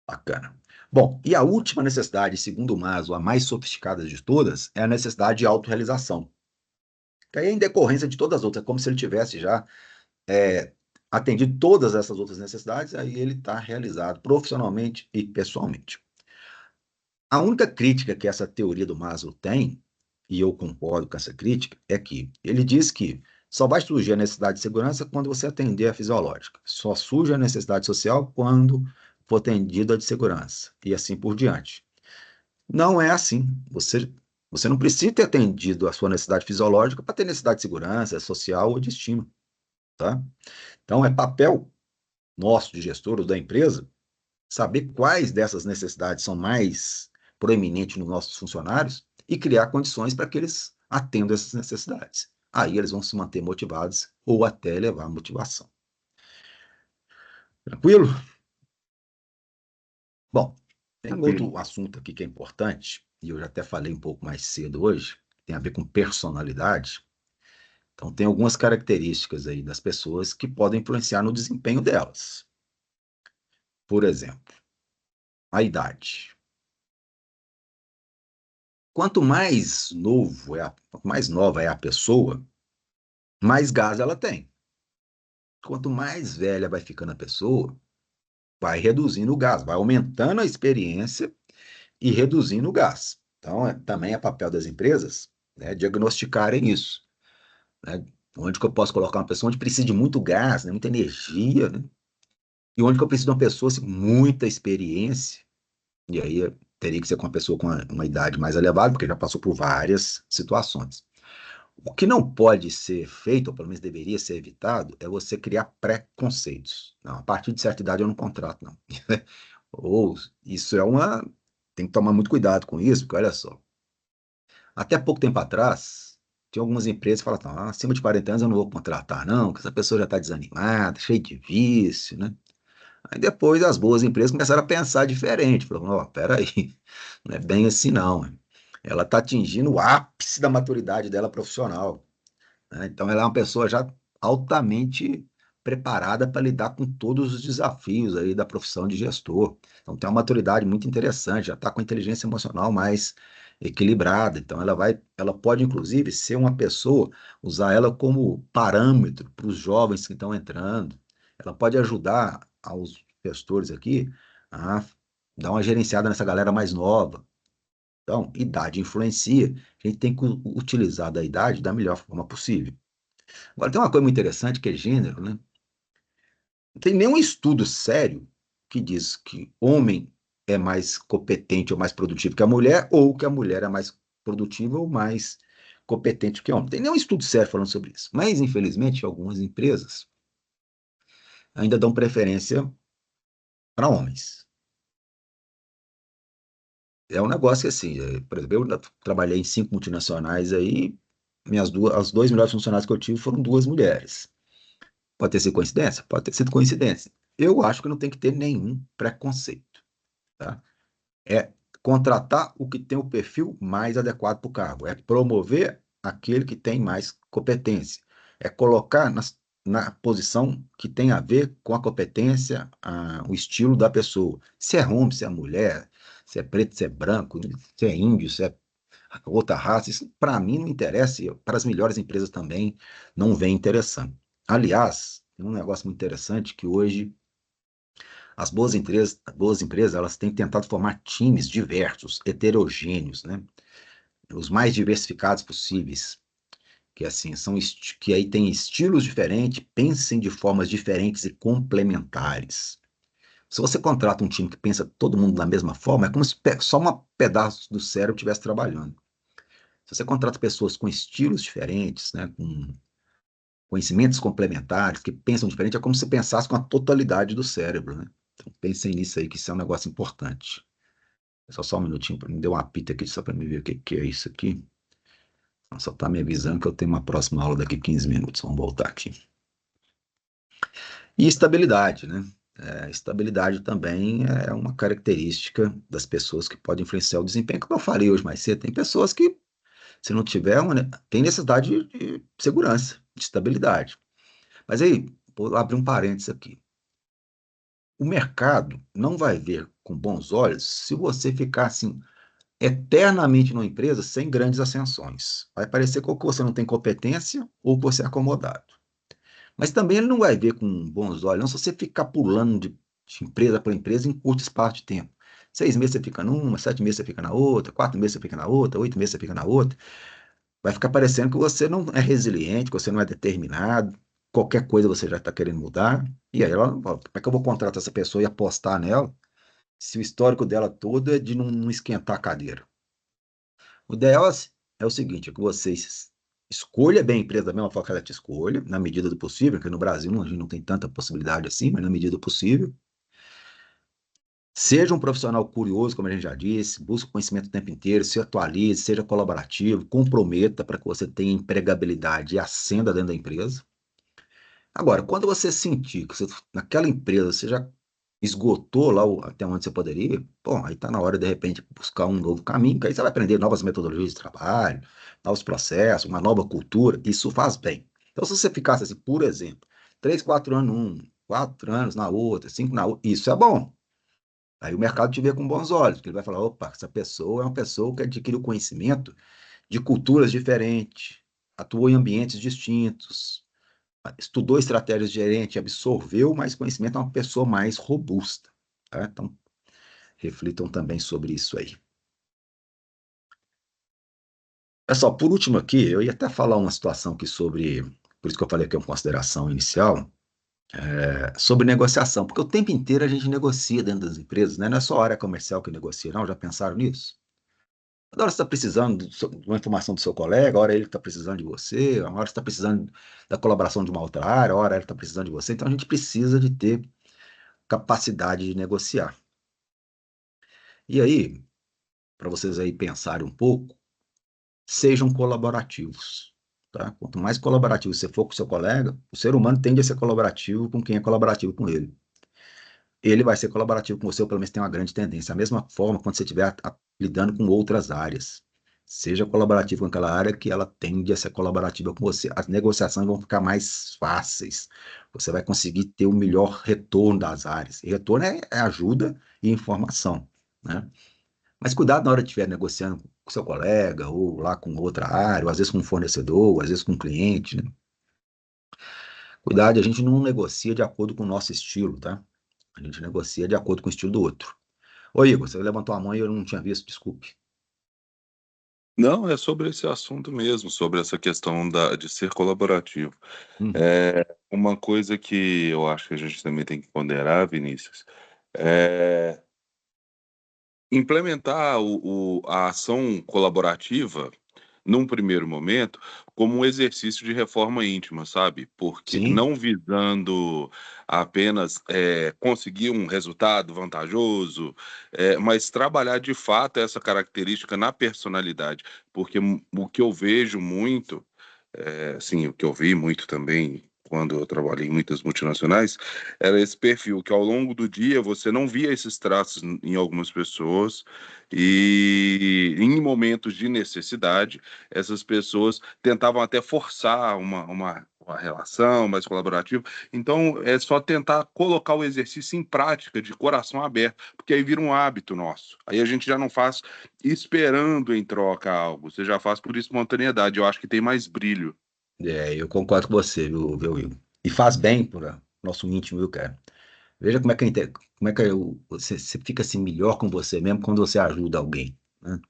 S1: Bacana. Bom, e a última necessidade, segundo o Maslow, a mais sofisticada de todas, é a necessidade de autorrealização. Que aí é em decorrência de todas as outras, é como se ele tivesse já atendido todas essas outras necessidades, aí ele está realizado profissionalmente e pessoalmente. A única crítica que essa teoria do Maslow tem, e eu concordo com essa crítica, é que ele diz que só vai surgir a necessidade de segurança quando você atender a fisiológica. Só surge a necessidade social quando for atendido a de segurança, e assim por diante. Não é assim. Você não precisa ter atendido a sua necessidade fisiológica para ter necessidade de segurança, social ou de estímulo, tá? Então, é papel nosso, de gestor ou da empresa, saber quais dessas necessidades são mais proeminentes nos nossos funcionários e criar condições para que eles atendam essas necessidades. Aí eles vão se manter motivados ou até elevar a motivação. Tranquilo? Bom, tem um
S2: Tranquilo.
S1: outro assunto aqui que é importante, e eu já até falei um pouco mais cedo hoje, tem a ver com personalidade. Então, tem algumas características aí das pessoas que podem influenciar no desempenho delas. Por exemplo, a idade. Quanto mais quanto mais nova é a pessoa, mais gás ela tem. Quanto mais velha vai ficando a pessoa, vai reduzindo o gás, vai aumentando a experiência e reduzindo o gás. Então, também é papel das empresas, né, diagnosticarem isso, né? Onde que eu posso colocar uma pessoa onde precisa de muito gás, né, muita energia, né? E onde que eu preciso de uma pessoa assim, com muita experiência, e aí teria que ser com uma pessoa com uma idade mais elevada, porque já passou por várias situações. O que não pode ser feito, ou pelo menos deveria ser evitado, é você criar preconceitos. Não, a partir de certa idade eu não contrato, não. Ou isso é uma. Tem que tomar muito cuidado com isso, porque olha só. Até pouco tempo atrás, tinha algumas empresas que falavam, acima de 40 anos eu não vou contratar, não, porque essa pessoa já está desanimada, cheia de vício, né? Aí depois as boas empresas começaram a pensar diferente. Falaram, ó, peraí, não é bem assim não. Ela está atingindo o ápice da maturidade dela profissional, né? Então ela é uma pessoa já altamente preparada para lidar com todos os desafios aí da profissão de gestor. Então tem uma maturidade muito interessante, já está com a inteligência emocional mais equilibrada. Então ela pode inclusive ser uma pessoa, usar ela como parâmetro para os jovens que estão entrando. Ela pode ajudar aos gestores aqui a dar uma gerenciada nessa galera mais nova. Então, idade influencia, a gente tem que utilizar da idade da melhor forma possível. Agora, tem uma coisa muito interessante que é gênero, né? Não tem nenhum estudo sério que diz que homem é mais competente ou mais produtivo que a mulher, ou que a mulher é mais produtiva ou mais competente que o homem. Não tem nenhum estudo sério falando sobre isso. Mas, infelizmente, algumas empresas ainda dão preferência para homens. É um negócio que, assim, por exemplo, eu trabalhei em 5 multinacionais aí, as 2 melhores funcionárias que eu tive foram 2 mulheres. Pode ter sido coincidência? Pode ter sido coincidência. Eu acho que não tem que ter nenhum preconceito, tá? É contratar o que tem o perfil mais adequado para o cargo. É promover aquele que tem mais competência. É colocar na posição que tem a ver com a competência, o estilo da pessoa. Se é homem, se é mulher, se é preto, se é branco, se é índio, se é outra raça, isso para mim não interessa, e para as melhores empresas também não vem interessando. Aliás, tem um negócio muito interessante que hoje as boas empresas, elas têm tentado formar times diversos, heterogêneos, né? Os mais diversificados possíveis, que assim que aí tem estilos diferentes, pensem de formas diferentes e complementares. Se você contrata um time que pensa todo mundo da mesma forma, é como se só um pedaço do cérebro estivesse trabalhando. Se você contrata pessoas com estilos diferentes, né, com conhecimentos complementares, que pensam diferente, é como se pensasse com a totalidade do cérebro, né? Então, pensem nisso aí, que isso é um negócio importante. Só um minutinho, me deu uma apita aqui só para me ver o que é isso aqui. Só está me avisando que eu tenho uma próxima aula daqui a 15 minutos. Vamos voltar aqui. E estabilidade, né? Estabilidade também é uma característica das pessoas que pode influenciar o desempenho, como eu falei hoje mais cedo. Tem pessoas que, se não tiver, tem necessidade de segurança, de estabilidade. Mas aí, vou abrir um parênteses aqui. O mercado não vai ver com bons olhos se você ficar assim eternamente numa empresa sem grandes ascensões. Vai parecer que ou que você não tem competência ou que você é acomodado. Mas também ele não vai ver com bons olhos, não, se você ficar pulando de empresa para empresa em curto espaço de tempo. 6 meses você fica numa, 7 meses você fica na outra, 4 meses você fica na outra, 8 meses você fica na outra. Vai ficar parecendo que você não é resiliente, que você não é determinado, qualquer coisa você já está querendo mudar. E aí, ela, como é que eu vou contratar essa pessoa e apostar nela, se o histórico dela todo é de não esquentar a cadeira? O ideal é o seguinte, é que vocês escolha bem a empresa da mesma forma que ela te escolha, na medida do possível, porque no Brasil a gente não tem tanta possibilidade assim, mas na medida do possível. Seja um profissional curioso, como a gente já disse, busque conhecimento o tempo inteiro, se atualize, seja colaborativo, comprometa para que você tenha empregabilidade e ascenda dentro da empresa. Agora, quando você sentir que naquela empresa você já esgotou lá até onde você poderia, bom, aí está na hora, de repente, buscar um novo caminho, que aí você vai aprender novas metodologias de trabalho, novos processos, uma nova cultura, isso faz bem. Então, se você ficasse assim, por exemplo, 3, 4 anos num, 4 anos na outra, 5 na outra, isso é bom. Aí o mercado te vê com bons olhos, porque ele vai falar, opa, essa pessoa é uma pessoa que adquiriu conhecimento de culturas diferentes, atuou em ambientes distintos, estudou estratégias de gerente, absorveu mais conhecimento, é uma pessoa mais robusta. Tá? Então, reflitam também sobre isso aí. Pessoal, por último aqui, eu ia até falar uma situação aqui sobre, por isso que eu falei que é uma consideração inicial, sobre negociação, porque o tempo inteiro a gente negocia dentro das empresas, né? Não é só a área comercial que negocia, não, já pensaram nisso? Toda hora você está precisando de uma informação do seu colega, a hora ele está precisando de você, a hora você está precisando da colaboração de uma outra área, a hora ele está precisando de você, então a gente precisa de ter capacidade de negociar. E aí, para vocês aí pensarem um pouco, sejam colaborativos, tá? Quanto mais colaborativo você for com o seu colega, o ser humano tende a ser colaborativo com quem é colaborativo com ele. Ele vai ser colaborativo com você, ou pelo menos tem uma grande tendência. Da mesma forma, quando você estiver lidando com outras áreas, seja colaborativo com aquela área que ela tende a ser colaborativa com você. As negociações vão ficar mais fáceil. Você vai conseguir ter o melhor retorno das áreas. E retorno é ajuda e informação, né? Mas cuidado na hora de estiver negociando com seu colega, ou lá com outra área, ou às vezes com um fornecedor, ou às vezes com um cliente, né? Cuidado, a gente não negocia de acordo com o nosso estilo, tá? A gente negocia de acordo com o estilo do outro. Ô, Igor, você levantou a mão e eu não tinha visto, desculpe.
S4: Não, é sobre esse assunto mesmo, sobre essa questão de ser colaborativo.
S1: Uhum.
S4: É uma coisa que eu acho que a gente também tem que ponderar, Vinícius, é implementar a ação colaborativa num primeiro momento, como um exercício de reforma íntima, sabe? Porque
S1: Sim,
S4: não visando apenas conseguir um resultado vantajoso, mas trabalhar de fato essa característica na personalidade. Porque o que eu vejo muito, sim, o que eu vi muito também quando eu trabalhei em muitas multinacionais, era esse perfil que ao longo do dia você não via esses traços em algumas pessoas e em momentos de necessidade, essas pessoas tentavam até forçar uma relação mais colaborativa. Então, é só tentar colocar o exercício em prática, de coração aberto, porque aí vira um hábito nosso. Aí a gente já não faz esperando em troca algo, você já faz por espontaneidade. Eu acho que tem mais brilho.
S1: eu concordo com você, viu, Igor? E faz bem para o nosso íntimo, viu, cara? Veja como é que, você fica assim melhor com você mesmo quando você ajuda alguém, né?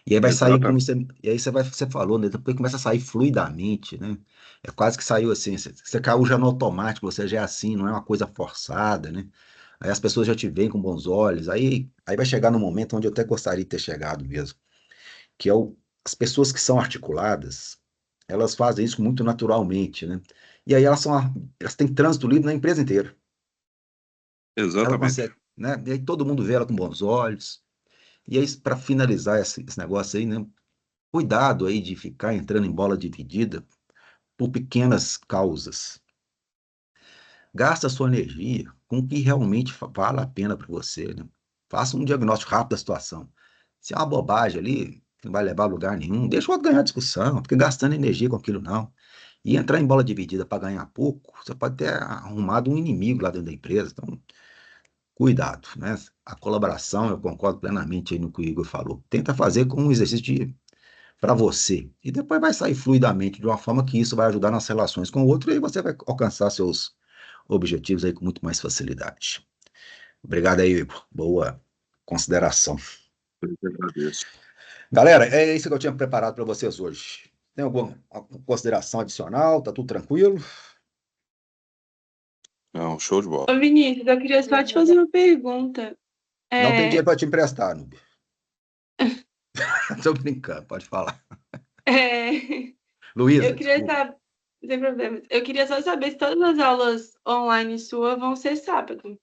S1: E aí vai sair, como
S4: Exatamente.
S1: você falou, né? Depois começa a sair fluidamente, né? É quase que saiu assim, você caiu já no automático, você já é assim, não é uma coisa forçada, né? Aí as pessoas já te veem com bons olhos, aí vai chegar no momento onde eu até gostaria de ter chegado mesmo, que é as pessoas que são articuladas, elas fazem isso muito naturalmente, né? E aí elas têm trânsito livre na empresa inteira. Ela
S4: Exatamente.
S1: consegue, né? E aí todo mundo vê ela com bons olhos. E aí, para finalizar esse negócio aí, né? Cuidado aí de ficar entrando em bola dividida por pequenas causas. Gasta a sua energia com o que realmente vale a pena para você, né? Faça um diagnóstico rápido da situação. Se é uma bobagem ali, que não vai levar a lugar nenhum, deixa o outro ganhar a discussão, porque gastando energia com aquilo não. E entrar em bola dividida para ganhar pouco, você pode ter arrumado um inimigo lá dentro da empresa. Então, cuidado, né? A colaboração, eu concordo plenamente aí no que o Igor falou. Tenta fazer com um exercício para você. E depois vai sair fluidamente, de uma forma que isso vai ajudar nas relações com o outro, e aí você vai alcançar seus objetivos aí com muito mais facilidade. Obrigado aí, Igor. Boa consideração.
S4: Eu que agradeço.
S1: Galera, é isso que eu tinha preparado para vocês hoje. Tem alguma consideração adicional? Tá tudo tranquilo?
S4: Não, show de bola.
S3: Ô, Vinícius, eu queria só te fazer uma pergunta.
S1: Não tem
S3: É,
S1: dinheiro para te emprestar, Nubi. Tô brincando, pode falar.
S3: é,
S1: Luísa,
S3: eu queria
S1: desculpa.
S3: saber, sem problemas. Eu queria só saber se todas as aulas online suas vão ser sábado.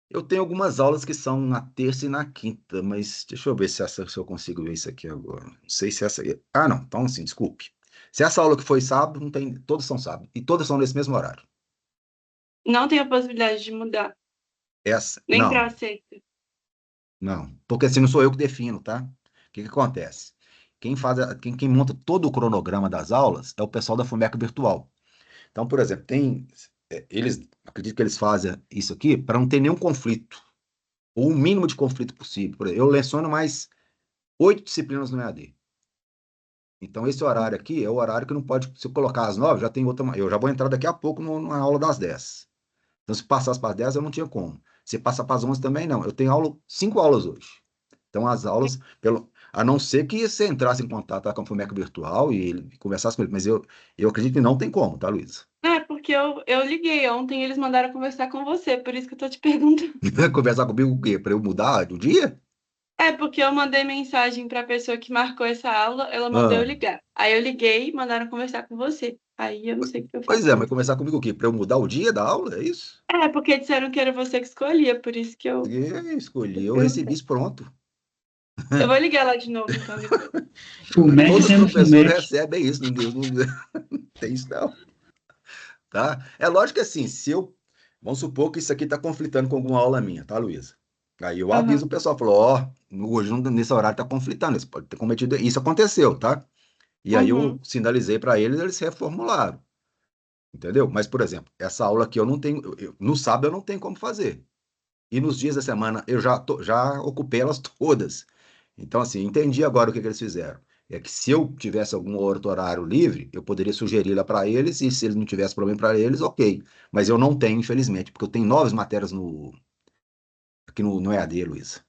S1: Eu tenho algumas aulas que são na terça e na quinta, mas deixa eu ver se eu consigo ver isso aqui agora. Não sei se essa. Ah, não. Então, assim, desculpe. Se essa aula que foi sábado, não tem. Todas são sábado. E todas são nesse mesmo horário.
S3: Não tem a possibilidade de mudar,
S1: Essa.
S3: nem para
S1: Não,
S3: sexta.
S1: não. Porque assim, não sou eu que defino, tá? O que que acontece? Quem monta todo o cronograma das aulas é o pessoal da FUMEC Virtual. Então, por exemplo, eles, acredito que eles fazem isso aqui para não ter nenhum conflito, ou o mínimo de conflito possível. Por exemplo, eu leciono mais 8 disciplinas no EAD. Então, esse horário aqui é o horário que não pode. Se eu colocar às 9, já tem outra. Eu já vou entrar daqui a pouco na aula das 10. Então, se passasse para as 10, eu não tinha como. Se passar para as 11 também, não. Eu tenho 5 aulas hoje. Então, as aulas, a não ser que você entrasse em contato com o FUMEC virtual e ele conversasse com ele, mas eu acredito que não tem como, tá, Luísa?
S3: É, porque eu liguei ontem e eles mandaram conversar com você, por isso que eu tô te perguntando.
S1: Conversar comigo o quê? Para eu mudar de dia?
S3: É, porque eu mandei mensagem para a pessoa que marcou essa aula, ela mandou eu
S1: Ah,
S3: ligar. Aí eu liguei e mandaram conversar com você. Aí eu não sei o que eu
S1: pois é,
S3: faço.
S1: mas conversar comigo o quê? Para eu mudar o dia da aula? É isso?
S3: É, porque disseram que era você que escolhia, por isso que eu
S1: Eu escolhi, eu recebi
S3: perguntei.
S1: isso pronto.
S3: Eu vou ligar lá de novo, então, depois.
S5: FUMEC
S1: Todos os
S5: sendo
S1: professores
S5: FUMEC.
S1: recebem isso, não tem isso não, tá? É lógico que assim, vamos supor que isso aqui está conflitando com alguma aula minha, tá, Luísa? Aí eu aviso
S3: Aham,
S1: o pessoal, falou, ó, hoje nesse horário está conflitando, isso pode ter cometido, isso aconteceu, tá? E aí eu
S3: uhum,
S1: sinalizei para eles, eles reformularam, entendeu? Mas, por exemplo, essa aula aqui eu não tenho, no sábado eu não tenho como fazer. E nos dias da semana eu já ocupei elas todas. Então, assim, entendi agora o que eles fizeram. É que se eu tivesse algum outro horário livre, eu poderia sugerir lá para eles, e se eles não tivessem problema para eles, ok. Mas eu não tenho, infelizmente, porque eu tenho 9 matérias aqui no EAD, Luísa.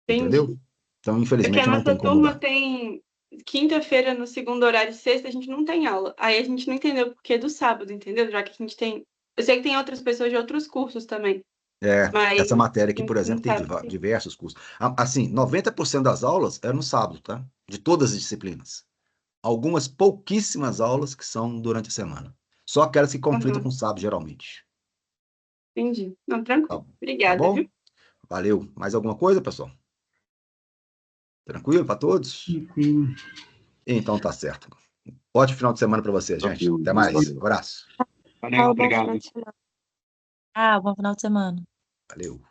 S1: Entendeu?
S3: entendi.
S1: Então,
S3: É que a
S1: infelizmente, eu não
S3: nossa
S1: tenho como
S3: turma
S1: mudar.
S3: tem quinta-feira no segundo horário e sexta, a gente não tem aula. Aí a gente não entendeu o porquê do sábado, entendeu? Já que a gente tem. Eu sei que tem outras pessoas de outros cursos também,
S1: Essa
S3: mas
S1: matéria aqui,
S3: a
S1: por
S3: gente não
S1: exemplo, tem
S3: sabe por quê.
S1: diversos cursos. Assim, 90% das aulas é no sábado, tá? De todas as disciplinas. Algumas pouquíssimas aulas que são durante a semana. Só aquelas que conflitam com
S3: Aham,
S1: o sábado, geralmente.
S3: entendi. Não,
S1: Tá,
S3: tranquilo.
S1: tá
S3: Obrigada,
S1: bom?
S3: viu?
S1: Valeu. Mais alguma coisa, pessoal? Tranquilo para todos?
S5: Tranquilo.
S1: Então tá certo. Ótimo final de semana para vocês, gente.
S4: Tranquilo,
S1: Até
S4: Luiz,
S1: mais.
S4: valeu.
S1: Abraço.
S5: Valeu,
S3: Bom final
S5: obrigado.
S3: de semana.
S6: Ah, bom final de semana.
S1: Valeu.